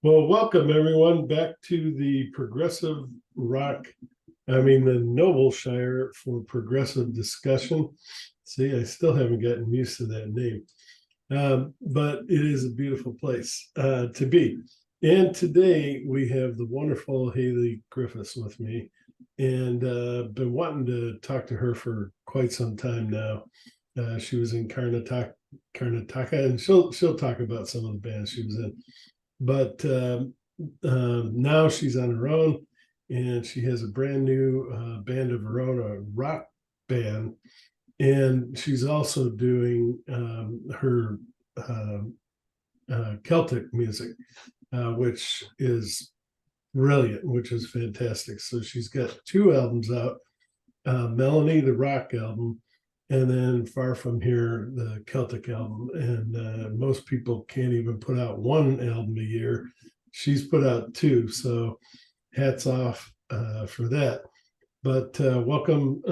Well, welcome everyone back to the the Nobleshire for Progressive Discussion. See, I still haven't gotten used to that name, but it is a beautiful place to be. And today we have the wonderful Hayley Griffiths with me, and been wanting to talk to her for quite some time now. She was in Karnataka, and she'll talk about some of the bands she was in. But now she's on her own, and she has a brand new band of her own, a rock band, and she's also doing her Celtic music, which is brilliant, which is fantastic. So she's got two albums out, Melanie, the rock album, and then Far From Here, the Celtic album. And most people can't even put out one album a year. She's put out two, so hats off for that. But welcome,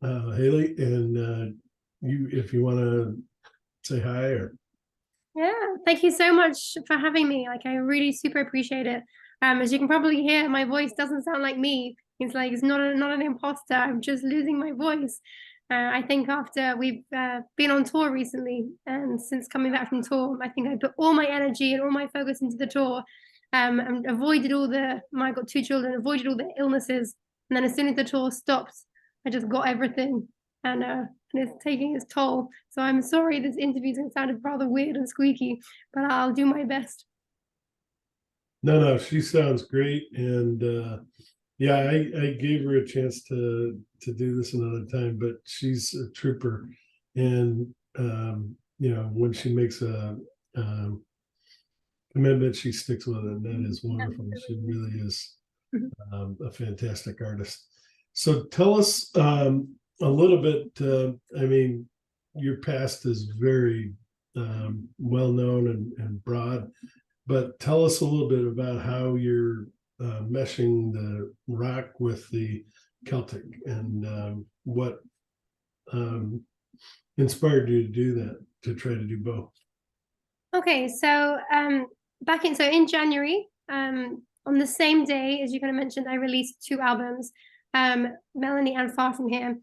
Hayley, and you, if you want to say hi or. Yeah, thank you so much for having me. Like, I really super appreciate it. As you can probably hear, my voice doesn't sound like me. It's not an imposter. I'm just losing my voice. I think after we've been on tour recently, and since coming back from tour, I think I put all my energy and all my focus into the tour, and avoided I got two children, avoided all the illnesses, and then as soon as the tour stopped, I just got everything, and it's taking its toll. So I'm sorry this interview's going to sound rather weird and squeaky, but I'll do my best. No, she sounds great, and yeah, I gave her a chance to do this another time, but she's a trooper, and when she makes a commitment, she sticks with it, and that is wonderful. She really is a fantastic artist. So tell us a little bit. Your past is very well known and broad, but tell us a little bit about how you're meshing the rock with the Celtic, and what inspired you to do that, to try to do both. Okay, so in January, on the same day as you kind of mentioned, I released two albums, Melanie and Far From Here.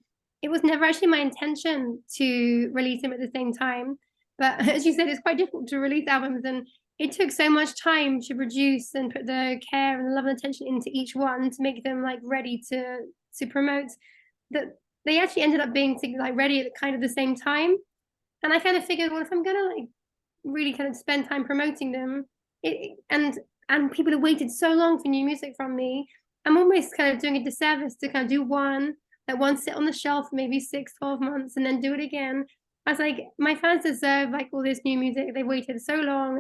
It was never actually my intention to release them at the same time, but as you said, it's quite difficult to release albums, and it took so much time to produce and put the care and the love and attention into each one to make them like ready to promote, that they actually ended up being like ready at kind of the same time. And I kind of figured, well, if I'm gonna like really kind of spend time promoting them, and people have waited so long for new music from me, I'm almost kind of doing a disservice to kind of do one sit on the shelf for maybe 6-12 months and then do it again. I was like, my fans deserve like all this new music. They waited so long,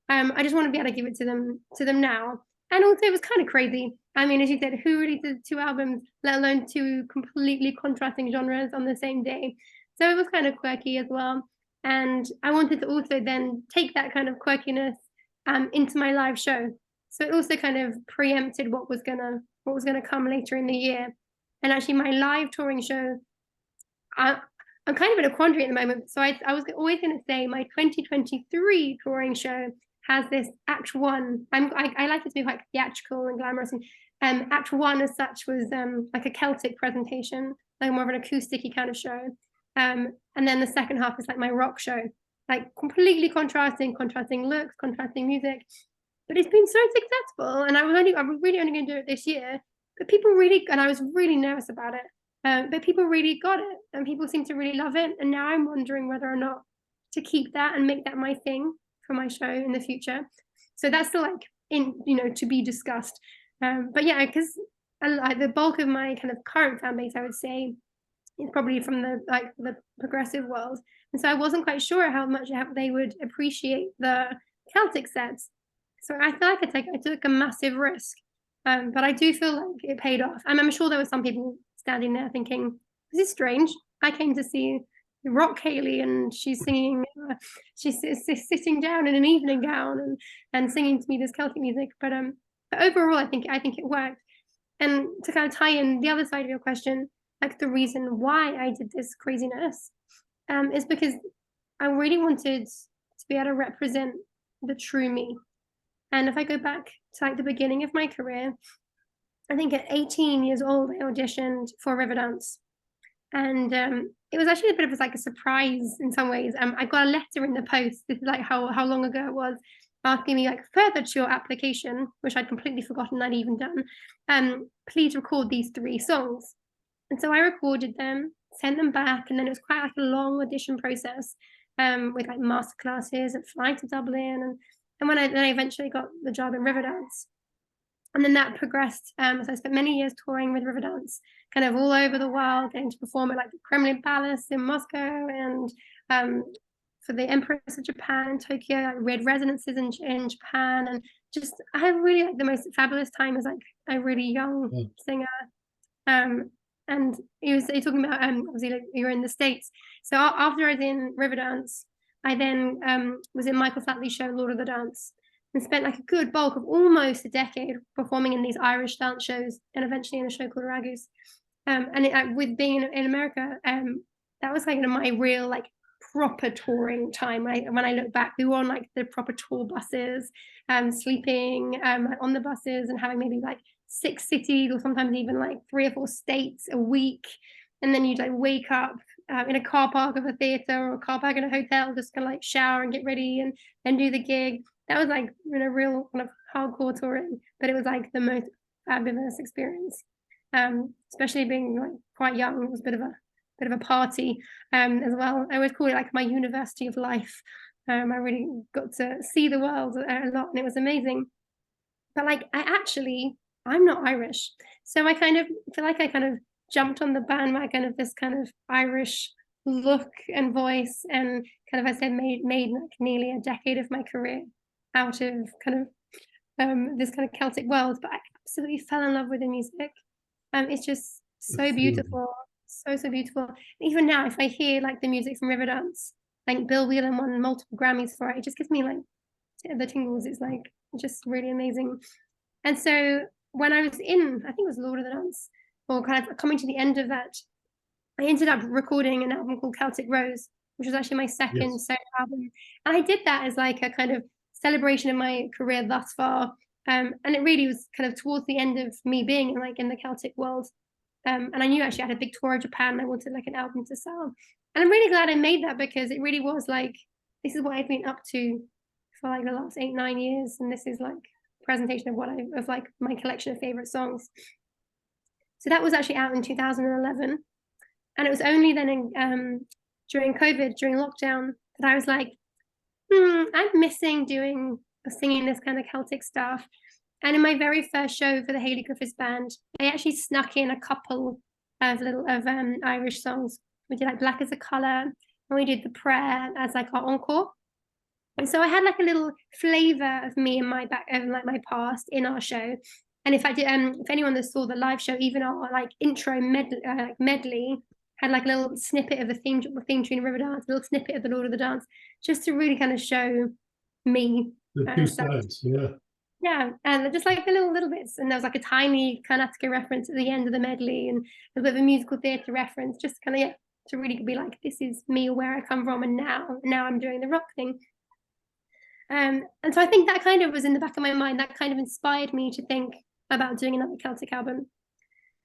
and I just want to be able to give it to them now. And also, it was kind of crazy. I mean, as you said, who releases two albums, let alone two completely contrasting genres on the same day? So it was kind of quirky as well. And I wanted to also then take that kind of quirkiness into my live show. So it also kind of preempted what was gonna come later in the year. And actually, my live touring show, I'm kind of in a quandary at the moment. So I was always going to say my 2023 touring show has this Act One. I like it to be quite theatrical and glamorous. And Act One, as such, was like a Celtic presentation, like more of an acoustic-y kind of show. And then the second half is like my rock show, like completely contrasting looks, contrasting music. But it's been so successful, and I was really only going to do it this year. But people really, and I was really nervous about it. But people really got it, and people seem to really love it. And now I'm wondering whether or not to keep that and make that my thing for my show in the future. So that's still like to be discussed. But yeah, because the bulk of my kind of current fan base, I would say, is probably from the progressive world, and so I wasn't quite sure how much they would appreciate the Celtic sets. So I feel like I took a massive risk, but I do feel like it paid off. I'm sure there were some people standing there thinking, "This is strange. I came to see rock Hayley, and she's singing. She's sitting down in an evening gown and singing to me this Celtic music." But overall, I think it worked. And to kind of tie in the other side of your question, like the reason why I did this craziness, is because I really wanted to be able to represent the true me. And if I go back to like the beginning of my career, I think at 18 years old, I auditioned for Riverdance. And it was actually a bit of like a surprise in some ways. I got a letter in the post. This is like how long ago it was, asking me like, further to your application, which I'd completely forgotten I'd even done. Please record these 3 songs. And so I recorded them, sent them back, and then it was quite like a long audition process, with like master classes and flying to Dublin, and when I eventually got the job in Riverdance. And then that progressed. So I spent many years touring with Riverdance, kind of all over the world, getting to perform at like the Kremlin Palace in Moscow, and for the Empress of Japan in Tokyo. We had residences in Japan, and just I had really like the most fabulous time as like a really young singer. And you're talking about obviously like you're in the States. So after I was in Riverdance, I then was in Michael Flatley's show Lord of the Dance, and spent like a good bulk of almost a decade performing in these Irish dance shows, and eventually in a show called Ragus. And with being in America, that was like my real like proper touring time. When I look back, we were on like the proper tour buses, sleeping on the buses, and having maybe like 6 cities, or sometimes even like 3 or 4 states a week. And then you'd like wake up in a car park of a theater, or a car park in a hotel, just kind of like shower and get ready and then do the gig. That was like real kind of hardcore touring, but it was like the most fabulous experience. Especially being like quite young, it was a bit of a party as well. I always call it like my university of life. I really got to see the world a lot, and it was amazing. But like I'm not Irish, so I kind of feel like I kind of jumped on the bandwagon of this kind of Irish look and voice, and kind of, I said, made like nearly a decade of my career out of kind of this kind of Celtic world. But I absolutely fell in love with the music. It's just so beautiful, so beautiful. Even now, if I hear like the music from Riverdance, like Bill Whelan won multiple Grammys for it, it just gives me like the tingles. It's like just really amazing. And so when I was in, I think it was Lord of the Dance, or kind of coming to the end of that, I ended up recording an album called Celtic Rose, which was actually my second solo album. And I did that as like a kind of celebration of my career thus far. And it really was kind of towards the end of me being like in the Celtic world. And I knew actually I had a big tour of Japan, and I wanted like an album to sell. And I'm really glad I made that, because it really was like, this is what I've been up to for like the last 8-9 years. And this is like presentation of like my collection of favorite songs. So that was actually out in 2011, and it was only then during COVID, during lockdown, that I was like, I'm missing singing this kind of Celtic stuff. And in my very first show for the Hayley Griffiths band, I actually snuck in a couple of Irish songs. We did like Black as a Colour, and we did The Prayer as like our encore. And so I had like a little flavor of me and my like my past in our show. And if anyone that saw the live show, even our like intro medley had like a little snippet of the theme tune of Riverdance, a little snippet of the Lord of the Dance, just to really kind of show me the 2 sides. Yeah, and just like the little bits. And there was like a tiny Karnataka reference at the end of the medley, and a bit of a musical theatre reference, just kind of to really be like, this is me, where I come from, and now I'm doing the rock thing. And so I think that kind of was in the back of my mind. That kind of inspired me to think about doing another Celtic album.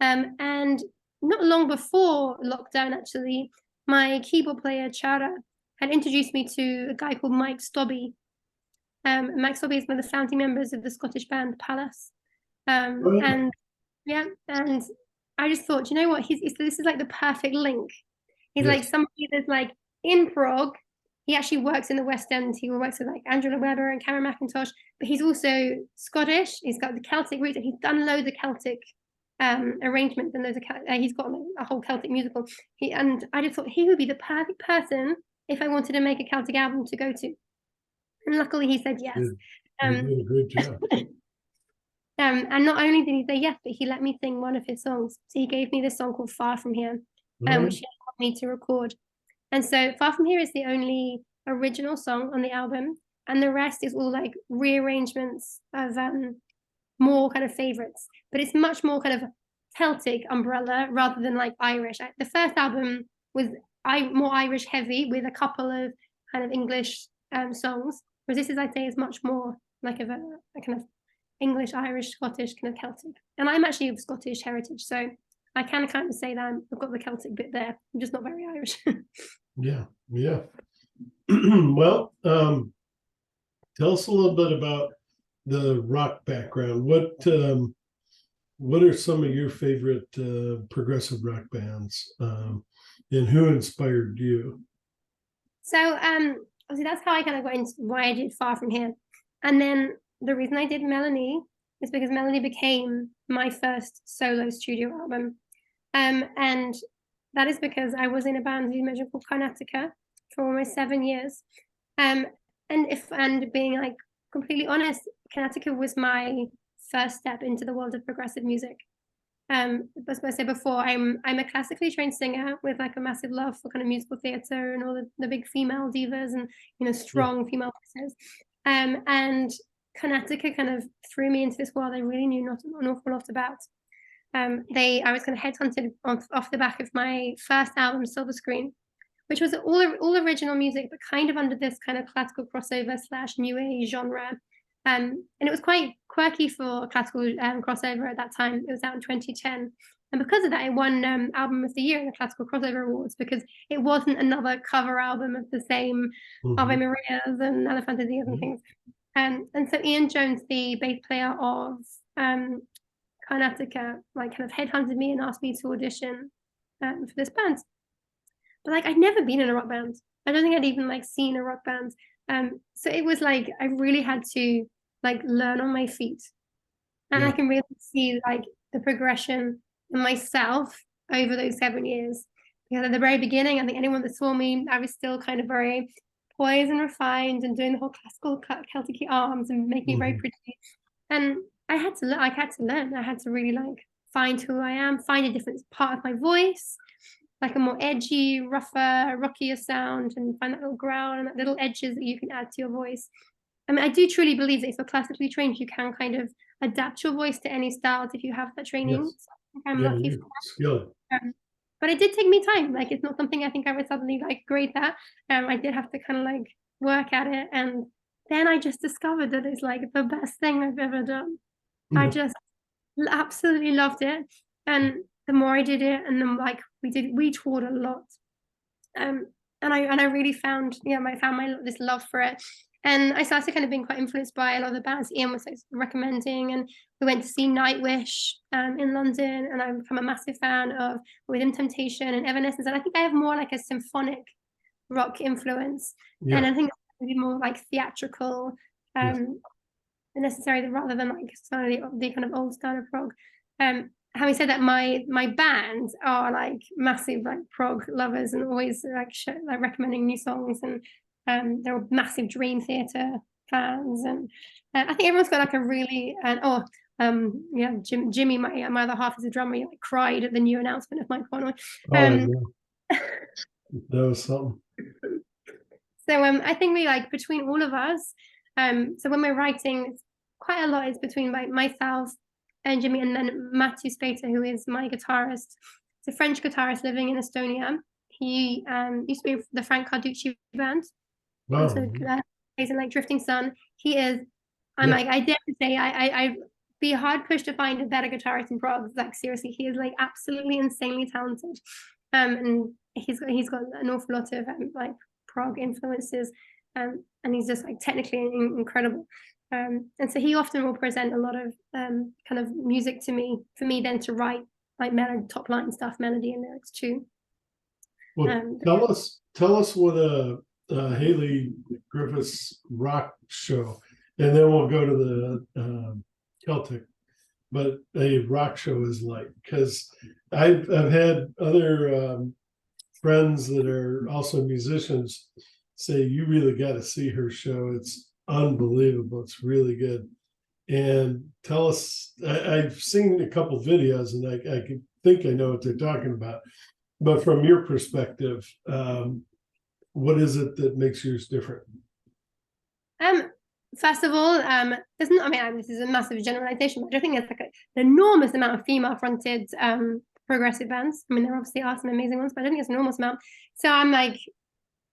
And not long before lockdown, actually, my keyboard player, Chara, had introduced me to a guy called Mike Stobby. Mike Stobby is one of the founding members of the Scottish band Palace. And I just thought, you know what, this is like the perfect link. He's like somebody that's like in Prague. He actually works in the West End. He works with like Angela Weber and Cameron McIntosh, but he's also Scottish. He's got the Celtic roots, and he's done loads of Celtic arrangements, and he's got like a whole Celtic musical. And I just thought he would be the perfect person if I wanted to make a Celtic album to go to. And luckily he said yes. You did a great job. And not only did he say yes, but he let me sing one of his songs. So he gave me this song called Far From Here, which he allowed me to record. And so Far From Here is the only original song on the album, and the rest is all like rearrangements of more kind of favorites. But it's much more kind of Celtic umbrella rather than like Irish. The first album was more Irish heavy with a couple of kind of English songs, whereas this is, I'd say, is much more like of a kind of English, Irish, Scottish, kind of Celtic. And I'm actually of Scottish heritage, so I can kind of say that I've got the Celtic bit there. I'm just not very Irish. Yeah, yeah. Well, tell us a little bit about the rock background. What are some of your favorite progressive rock bands, and who inspired you? So obviously that's how I kind of got into why I did Far From Here. And then the reason I did Melanie is because Melanie became my first solo studio album. And that is because I was in a band, as you mentioned, called Karnataka for almost 7 years. And being like completely honest, Karnataka was my first step into the world of progressive music. As I said before, I'm a classically trained singer with like a massive love for kind of musical theatre and all the big female divas and strong female voices. And Karnataka kind of threw me into this world I really knew not an awful lot about. I was kind of headhunted off the back of my first album, Silver Screen, which was all original music, but kind of under this kind of classical crossover / new age genre. And it was quite quirky for classical crossover at that time. It was out in 2010. And because of that, it won Album of the Year in the Classical Crossover Awards, because it wasn't another cover album of the same Ave Marias and other fantasias and things. And so Ian Jones, the bass player of Karnataka, like kind of headhunted me and asked me to audition for this band. But like I'd never been in a rock band. I don't think I'd even like seen a rock band. So it was like I really had to like learn on my feet. And I can really see like the progression in myself over those 7 years. Because at the very beginning, I think anyone that saw me, I was still kind of very poised and refined and doing the whole classical Celtic arms and making it very pretty. And I had to learn. I had to really like find who I am, find a different part of my voice, like a more edgy, rougher, rockier sound, and find that little growl and that little edges that you can add to your voice. I mean, I do truly believe that if you're classically trained, you can kind of adapt your voice to any styles if you have that training. Yes. So I think I'm lucky for Skilled. that. But it did take me time. Like, it's not something I think I was suddenly like great at. I did have to kind of like work at it. And then I just discovered that it's like the best thing I've ever done. I just absolutely loved it. And the more I did it, and then like we toured a lot. And I really found this love for it. And I started kind of being quite influenced by a lot of the bands Ian was like recommending, and we went to see Nightwish in London, and I've become a massive fan of Within Temptation and Evanescence. And I think I have more like a symphonic rock influence, and I think it's maybe more like theatrical, necessary rather than like some of the kind of old style of prog. Having said that, my bands are like massive like prog lovers and always like recommending new songs, and they're massive Dream Theater fans, and I think everyone's got like a really Jimmy, my other half is a drummer. He like cried at the new announcement of Mike Conway. That was something. So I think we like between all of us. So when we're writing, quite a lot is between myself and Jimmy, and then Matthew Spater, who is my guitarist. He's a French guitarist living in Estonia. He used to be the Frank Carducci band. Wow. Also plays in like Drifting Sun. He is. I dare to say I'd be hard pushed to find a better guitarist in prog. Like seriously, he is like absolutely insanely talented. And he's got an awful lot of like prog influences. And he's just like technically incredible. And so he often will present a lot of kind of music to me for me then to write like top line stuff, melody and lyrics too. Well, tell us what a Hayley Griffiths rock show, and then we'll go to the Celtic, but a rock show is like, because I've had other friends that are also musicians say you really got to see her show. It's unbelievable. It's really good. And tell us, I've seen a couple videos and I can think I know what they're talking about, but from your perspective, what is it that makes yours different? First of all, there's not, I mean, this is a massive generalization, but I don't think there's like an enormous amount of female fronted progressive bands. I mean, there obviously are some amazing ones, but I don't think it's an enormous amount. So I'm like,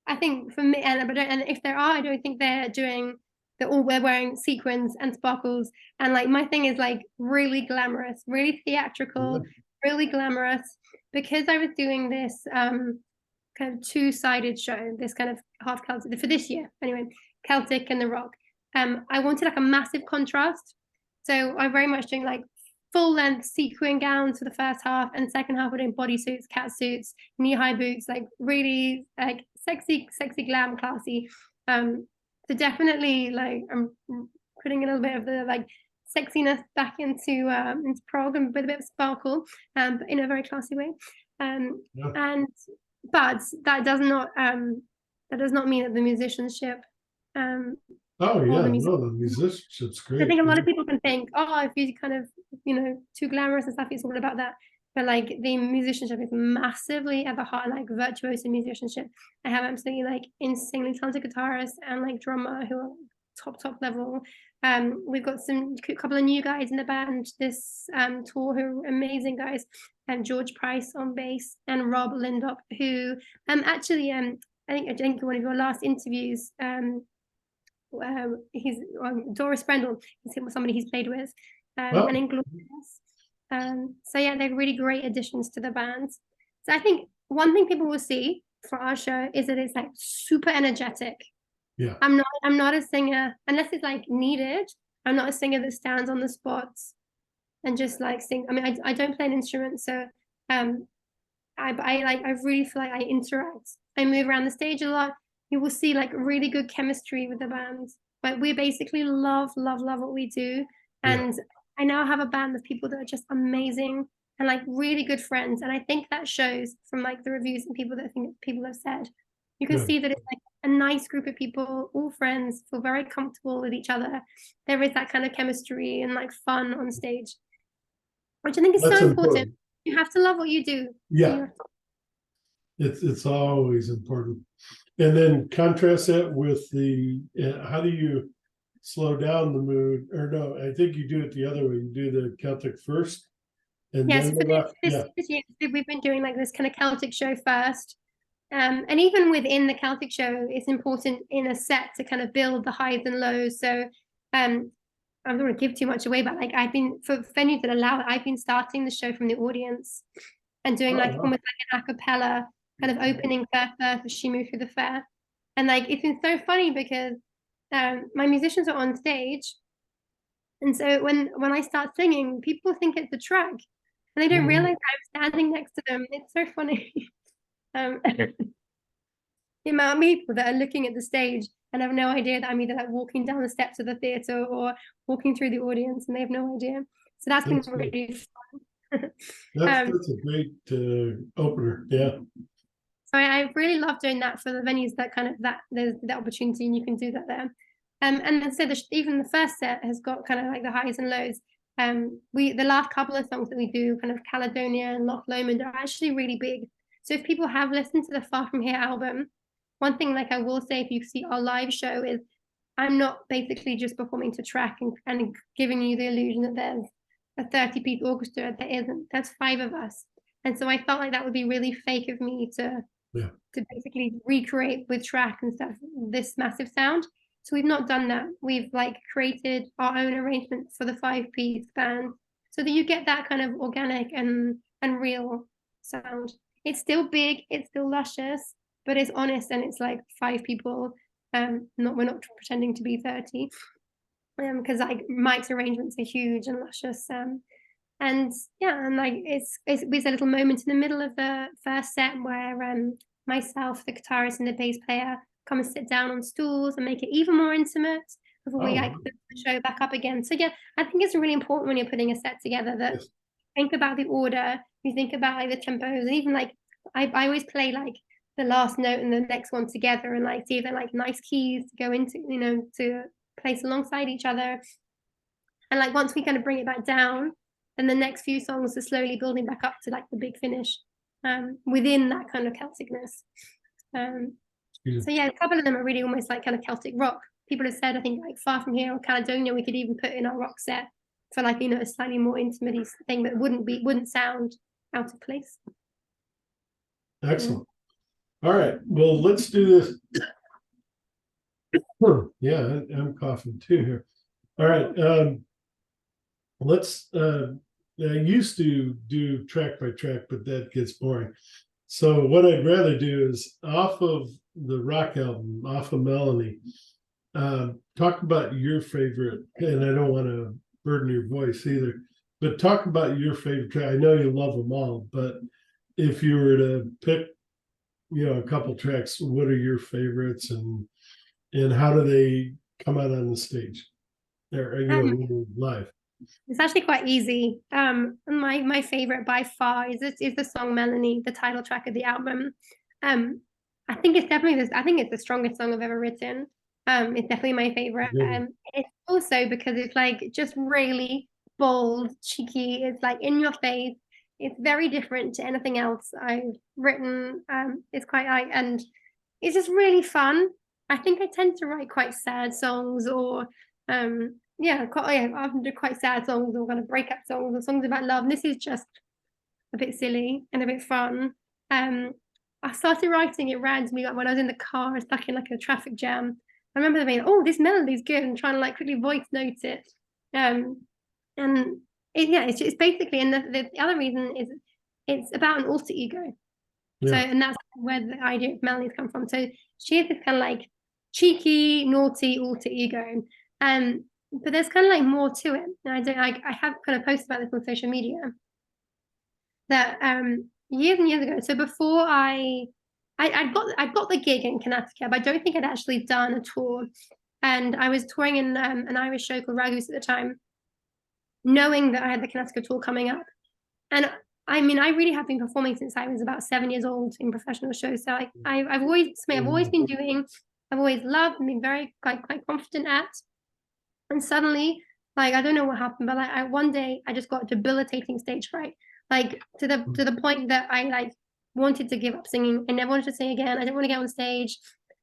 I think for me, and if there are, I don't think they're doing we're wearing sequins and sparkles, and like my thing is like really glamorous, really theatrical, really glamorous, because I was doing this kind of two-sided show, this kind of half Celtic for this year anyway, Celtic and the rock. I wanted like a massive contrast, so I'm very much doing like full length sequin gowns for the first half, and second half we're doing bodysuits, cat suits, knee-high boots, like really like sexy glam, classy. So definitely like I'm putting a little bit of the like sexiness back into prog, and with a bit of sparkle, but in a very classy way. Yeah. And but that does not mean that the musicianship Oh or yeah, the music. no, the musicianship's I great. think a lot of people can think, oh, if you kind of, too glamorous and stuff, it's all about that. But like the musicianship is massively at the heart, like virtuoso musicianship. I have absolutely like insanely talented guitarists and like drummer who are top level. We've got a couple of new guys in the band this tour who are amazing guys. And George Price on bass and Rob Lindop, who actually I think one of your last interviews he's Doris Brendel is somebody he's played with, Oh, and Inglorious. So yeah, they're really great additions to the band. So I think one thing people will see for our show is that it's like super energetic. yeah. I'm not a singer unless it's like needed. I'm not a singer that stands on the spots and just like sing. I mean, I don't play an instrument, so I really feel like I interact. I move around the stage a lot. You will see like really good chemistry with the band. But we basically love what we do. And I now have a band of people that are just amazing and like really good friends. And I think that shows from like the reviews and people have said. You can see that it's like a nice group of people, all friends, feel very comfortable with each other. There is that kind of chemistry and like fun on stage, which I think is That's so important. important. You have to love what you do. Yeah, it's always important. And then contrast that with the how do you slow down the mood? Or no, I think you do it the other way. You do the Celtic first, and Yes, then the left. Yeah, this year we've been doing like this kind of Celtic show first. And even within the Celtic show, it's important in a set to kind of build the highs and lows. So I don't want to give too much away, but like I've been for venues that allow it, I've been starting the show from the audience and doing like almost like an a cappella kind of opening first verse as she moved through the fair. And like it's been so funny because my musicians are on stage, and so when I start singing, people think it's a track, and they don't realize I'm standing next to them. It's so funny. The amount of people that are looking at the stage and have no idea that I'm either like walking down the steps of the theater or walking through the audience, and they have no idea. So that's been really fun. that's a great opener. Yeah. So I really love doing that for the venues that kind of that there's the opportunity and you can do that there. And then so even the first set has got kind of like the highs and lows. The last couple of songs that we do, kind of Caledonia and Loch Lomond, are actually really big. So if people have listened to the Far From Here album, one thing like I will say if you see our live show is I'm not basically just performing to track and giving you the illusion that there's a 30-piece orchestra. There isn't. There's 5 of us. And so I felt like that would be really fake of me to basically recreate with track and stuff this massive sound. So we've not done that. We've like created our own arrangement for the 5-piece band so that you get that kind of organic and real sound. It's still big, it's still luscious, but it's honest and it's like 5 people. We're not pretending to be 30. Because like Mike's arrangements are huge and luscious. And like it's a little moment in the middle of the first set where myself, the guitarist, and the bass player come and sit down on stools and make it even more intimate before we like put the show back up again. So yeah, I think it's really important when you're putting a set together that think about the order, you think about like the tempos, and even like I always play like the last note and the next one together and like see if they're like nice keys to go into, to place alongside each other. And like once we kind of bring it back down, and the next few songs are slowly building back up to like the big finish within that kind of Celticness. So yeah, a couple of them are really almost like kind of Celtic rock. People have said, I think like Far From Here or Caledonia, we could even put in our rock set for like, a slightly more intimate thing that wouldn't sound out of place. Excellent. All right, well, let's do this. Yeah, I'm coughing too here. All right. Let's I used to do track by track, but that gets boring. So what I'd rather do is off of the rock album, off of Melanie, talk about your favorite, and I don't want to burden your voice either, but talk about your favorite track. I know you love them all, but if you were to pick, a couple tracks, what are your favorites, and how do they come out on the stage or Um, live? it's actually quite easy. My favorite by far is the song Melanie, the title track of the album. Um, I think it's definitely this. I think it's the strongest song I've ever written. It's definitely my favorite. It's also because it's like just really bold, cheeky. It's like in your face. It's very different to anything else I've written. It's quite like, and it's just really fun. I think I tend to write quite sad songs or I often do quite sad songs or kind of breakup songs or songs about love. And this is just a bit silly and a bit fun. Um, I started writing it randomly like when I was in the car, stuck in like a traffic jam. I remember being, oh, this melody's good, and trying to like quickly voice note it. And it's basically, and the other reason is it's about an alter ego. So, Yeah. and that's where the idea of Melanie's come from. So she is this kind of like cheeky, naughty alter ego. But there's kind of like more to it. And I have kind of posted about this on social media that years and years ago. So before I got the gig in Connecticut, but I don't think I'd actually done a tour. And I was touring in an Irish show called Ragus at the time, knowing that I had the Connecticut tour coming up. And I mean, I really have been performing since I was about 7 years old in professional shows. So I've always been doing, I've always loved and been very quite confident at. And suddenly, like I don't know what happened, but like one day I just got debilitating stage fright, like to the point that I like wanted to give up singing. I never wanted to sing again. I didn't want to get on stage.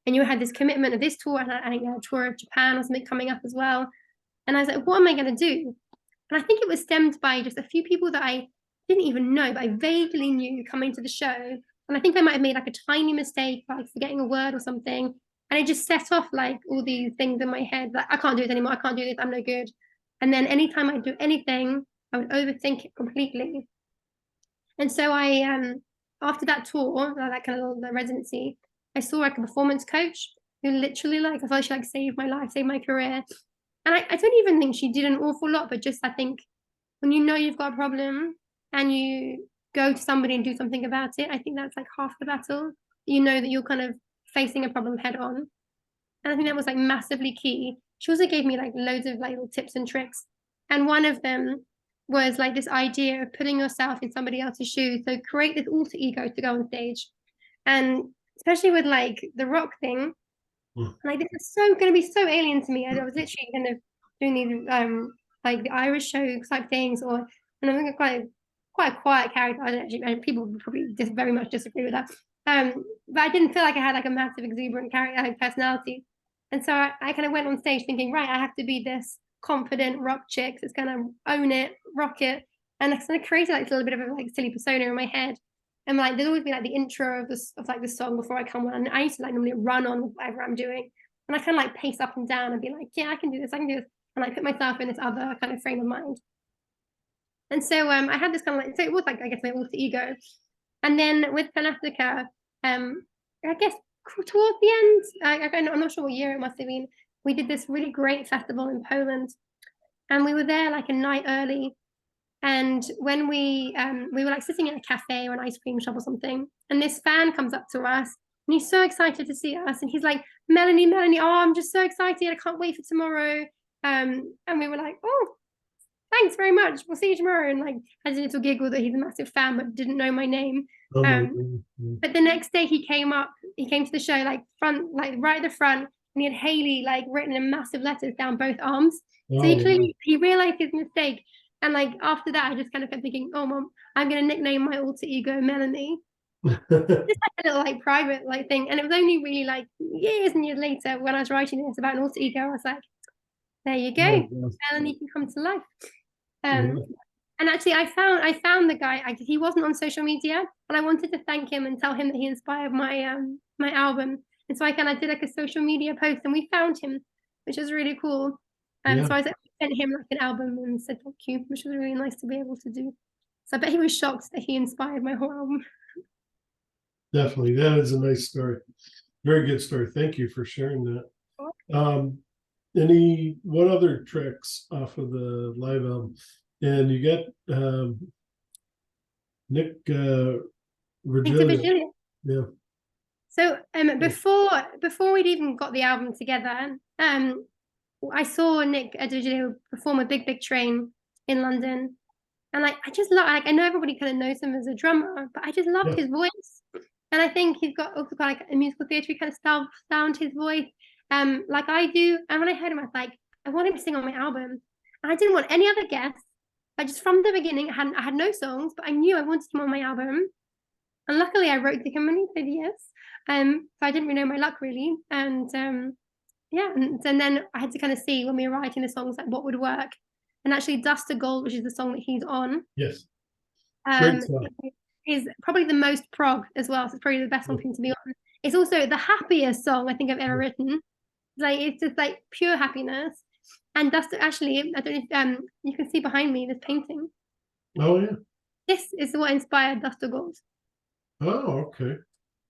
And you had this commitment of this tour, and I had a tour of Japan or something coming up as well. And I was like, what am I going to do? And I think it was stemmed by just a few people that I didn't even know, but I vaguely knew coming to the show. And I think I might have made like a tiny mistake, like forgetting a word or something. And it just set off like all these things in my head, like I can't do it anymore, I can't do this, I'm no good. And then anytime I do anything, I would overthink it completely. And so I after that tour, that kind of the residency, I saw like a performance coach who literally like I felt she like saved my life, saved my career. And I don't even think she did an awful lot, but just I think when you know you've got a problem and you go to somebody and do something about it, I think that's like half the battle. You know that you're kind of facing a problem head on. And I think that was like massively key. She also gave me like loads of like little tips and tricks. And one of them was like this idea of putting yourself in somebody else's shoes. So create this alter ego to go on stage. And especially with like the rock thing, like this is so going to be so alien to me. I was literally kind of doing these like the Irish show type things, or and I'm quite a quiet character. I don't actually, and people would probably just very much disagree with that. But I didn't feel like I had like a massive exuberant character like personality, and so I kind of went on stage thinking, right, I have to be this confident rock chick that's gonna own it, rock it, and I kind of created like a little bit of a like silly persona in my head. And like there'd always be like the intro of this of like the song before I come on. And I used to like normally run on whatever I'm doing. And I kind of like pace up and down and be like, yeah, I can do this, I can do this. And I put myself in this other kind of frame of mind. And so I had this kind of like, so it was like, I guess, my alter ego. And then with Panathnica, I guess towards the end, I'm not sure what year it must have been, we did this really great festival in Poland. And we were there like a night early. And when we were like sitting in a cafe or an ice cream shop or something, and this fan comes up to us and he's so excited to see us. And he's like, Melanie, Melanie, oh, I'm just so excited. I can't wait for tomorrow. And we were like, oh, thanks very much. We'll see you tomorrow. And like had a little giggle that he's a massive fan, but didn't know my name. Oh my But the next day he came to the show, like like right at the front, and he had Hayley like written in massive letters down both arms. So he realized his mistake. And like after that, I just kind of kept thinking, oh mom, I'm gonna nickname my alter ego Melanie. Just like a little like private like thing. And it was only really like years and years later when I was writing this about an alter ego, I was like, there you go, Melanie can come to life. And actually I found the guy. He wasn't on social media, and I wanted to thank him and tell him that he inspired my my album. And so I did like a social media post, and we found him, which was really cool. Yeah, So I sent him like an album and said thank you, which was really nice to be able to do. So I bet he was shocked that he inspired my whole album. definitely. That is a nice story. Very good story. Thank you for sharing that. Um, what other tracks off of the live album? And you got Nick Thanks to Virgilia. Virginia. Yeah. So before we'd even got the album together, I saw Nick Virginia perform a Big Big Train in London. And like I just love, like I know everybody kind of knows him as a drummer, but I just loved Yeah. his voice. And I think he's also got like a musical theatre kind of style sound to his voice, like I do. And when I heard him, I was like, I want him to sing on my album. And I didn't want any other guests. Like just from the beginning, I had no songs, but I knew I wanted him on my album. And luckily, I wrote to him and he said yes. So I didn't really know my luck really. And yeah, and then I had to kind of see when we were writing the songs like what would work. And actually, Dust to Gold, which is the song that he's on, Yes. Great um, song. is probably the most prog as well. So it's probably the best song for him to be on. It's also the happiest song I think I've ever written. Like it's just like pure happiness. And Dust actually, I don't know if you can see behind me this painting. Oh yeah. This is what inspired Dust to Gold. Oh, okay.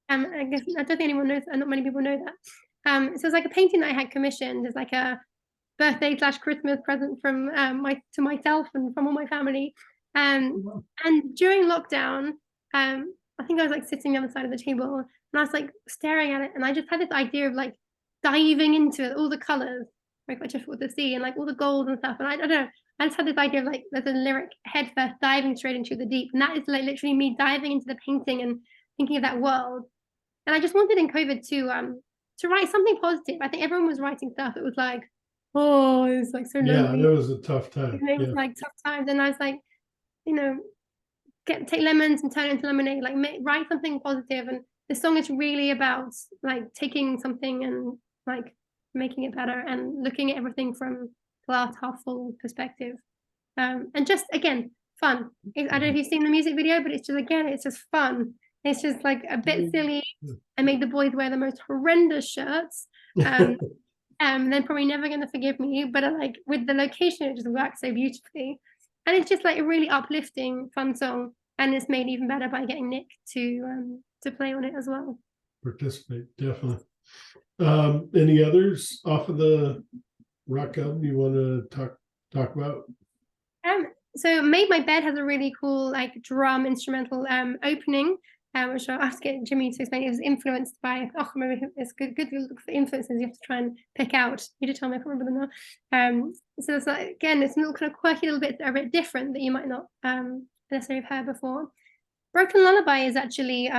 I guess I don't think anyone knows, not many people know that. So it's like a painting that I had commissioned as like a birthday/Christmas present from to myself and from all my family. And during lockdown, I think I was like sitting on the other side of the table and I was like staring at it, and I just had this idea of like diving into it, all the colors, like quite difficult to see, and like all the gold and stuff. And I don't know, I just had this idea of like there's a lyric head first diving straight into the deep, and that is like literally me diving into the painting and thinking of that world. And I just wanted in COVID to write something positive. I think everyone was writing stuff. It was like, oh, it was like so Yeah, it lonely. was a tough time. And it was Yeah. like tough times. And I was like, you know, take lemons and turn it into lemonade. Like write something positive. And the song is really about like taking something and like making it better and looking at everything from glass half full perspective. And just again, fun. I don't know if you've seen the music video, but it's just again, it's just fun. It's just like a bit silly. I made the boys wear the most horrendous shirts. They're probably never going to forgive me, but like with the location, it just works so beautifully. And it's just like a really uplifting, fun song. And it's made even better by getting Nick to play on it as well. Participate, definitely. Any others off of the rock album you want to talk about? So Made My Bed has a really cool like drum instrumental opening, which I'll have to get Jimmy to explain. It was influenced by, oh, maybe it's good to look for influences you have to try and pick out. You did tell me, I can't remember them now. So it's like, again, it's a little kind of quirky little bit that are a bit different that you might not necessarily have heard before. Broken Lullaby is actually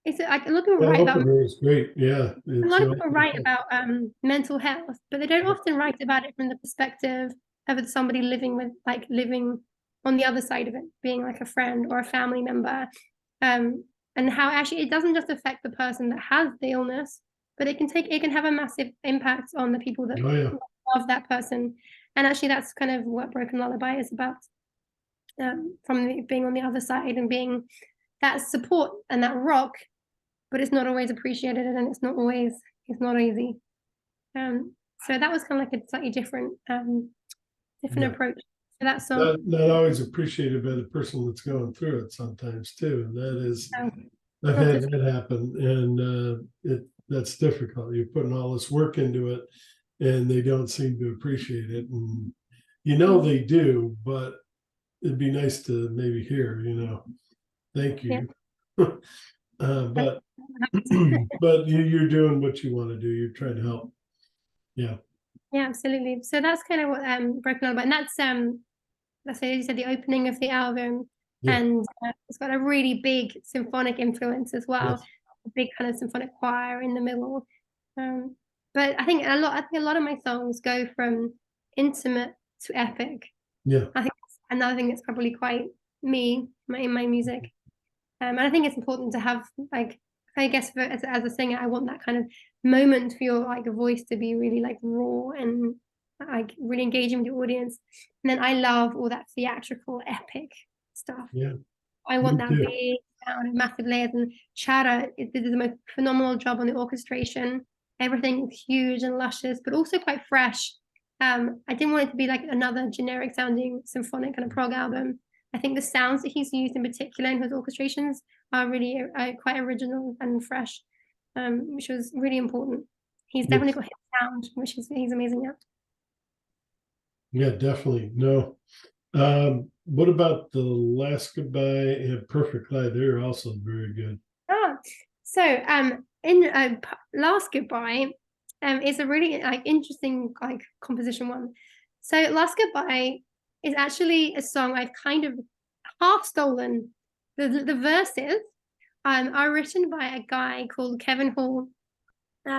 it's like a lot of people That write about opener is great. Yeah. a lot of people write about mental health, but they don't often write about it from the perspective of somebody living on the other side of it, being like a friend or a family member, and how actually it doesn't just affect the person that has the illness, but it can have a massive impact on the people that love that person. And actually, that's kind of what Broken Lullaby is about, from being on the other side and being that support and that rock, but it's not always appreciated and it's not easy. So that was kind of like a slightly different approach to that song. Not always appreciated by the person that's going through it sometimes too. And that is, I've Not had just- that happen, and that's difficult. You're putting all this work into it and they don't seem to appreciate it. And they do, but it'd be nice to maybe hear, thank you. But but you're doing what you want to do. You're trying to help. Yeah. Yeah, absolutely. So that's kind of what Broken Lullaby, and that's as you said, the opening of the album, Yeah. and it's got a really big symphonic influence as well. Yes. A big kind of symphonic choir in the middle. But I think a lot of my songs go from intimate to epic. Yeah. I think that's another thing that's probably quite me in my music. And I think it's important to have like, I guess as a singer, I want that kind of moment for your like voice to be really like raw and like really engaging with the audience. And then I love all that theatrical epic stuff. Yeah. I want Me that too. big down in massive layers, and Chara did the most phenomenal job on the orchestration. Everything is huge and luscious, but also quite fresh. I didn't want it to be like another generic sounding symphonic kind of prog album. I think the sounds that he's used in particular in his orchestrations are really quite original and fresh, which was really important. He's definitely got his sound, which he's amazing at. Yeah, definitely. No. What about the Last Goodbye and Perfect Lie? They're also very good. So in Last Goodbye is a really interesting composition one. So Last Goodbye is actually a song I've kind of half stolen. The verses are written by a guy called Kevin Hall.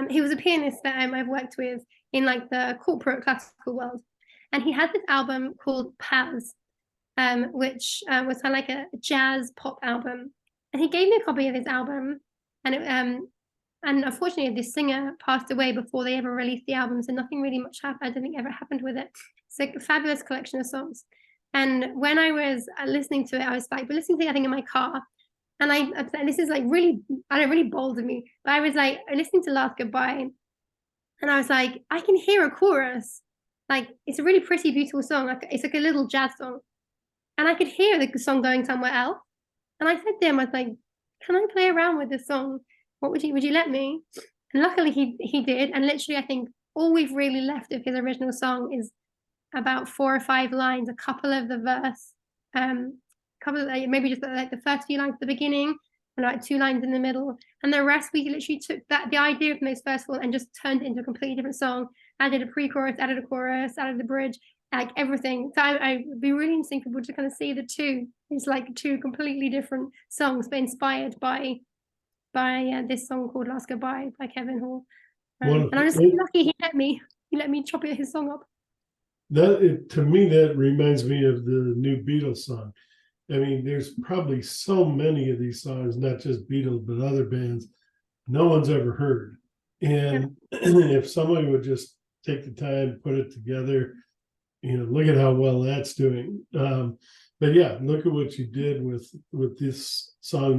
He was a pianist that I've worked with in like the corporate classical world, and he had this album called Paz, which was kind of like a jazz pop album. And he gave me a copy of his album, and unfortunately, this singer passed away before they ever released the album, so nothing really much happened. I don't think ever happened with it. It's a fabulous collection of songs. And when I was listening to it, I was like, listening to it, I think in my car, and this is like really, I don't really bold of me, but I was like listening to Last Goodbye, and I was like, I can hear a chorus. Like it's a really pretty, beautiful song. Like it's like a little jazz song, and I could hear the song going somewhere else. And I said to him, I was like, can I play around with this song? Would you let me? And luckily he did. And literally, I think all we've really left of his original song is about 4 or 5 lines, a couple of the verse, couple of maybe just like the first few lines at the beginning, and like 2 lines in the middle, and the rest we literally took the idea of those first 4 and just turned it into a completely different song. Added a pre-chorus, added a chorus, added the bridge, like everything. So I would be really interesting for people to kind of see the two. It's like 2 completely different songs, but inspired by this song called "Last Goodbye" by Kevin Hall. And I'm just lucky he let me chop his song up. To me, that reminds me of the new Beatles song. I mean, there's probably so many of these songs, not just Beatles, but other bands, no one's ever heard. And if somebody would just take the time, put it together, look at how well that's doing. But yeah, look at what you did with this song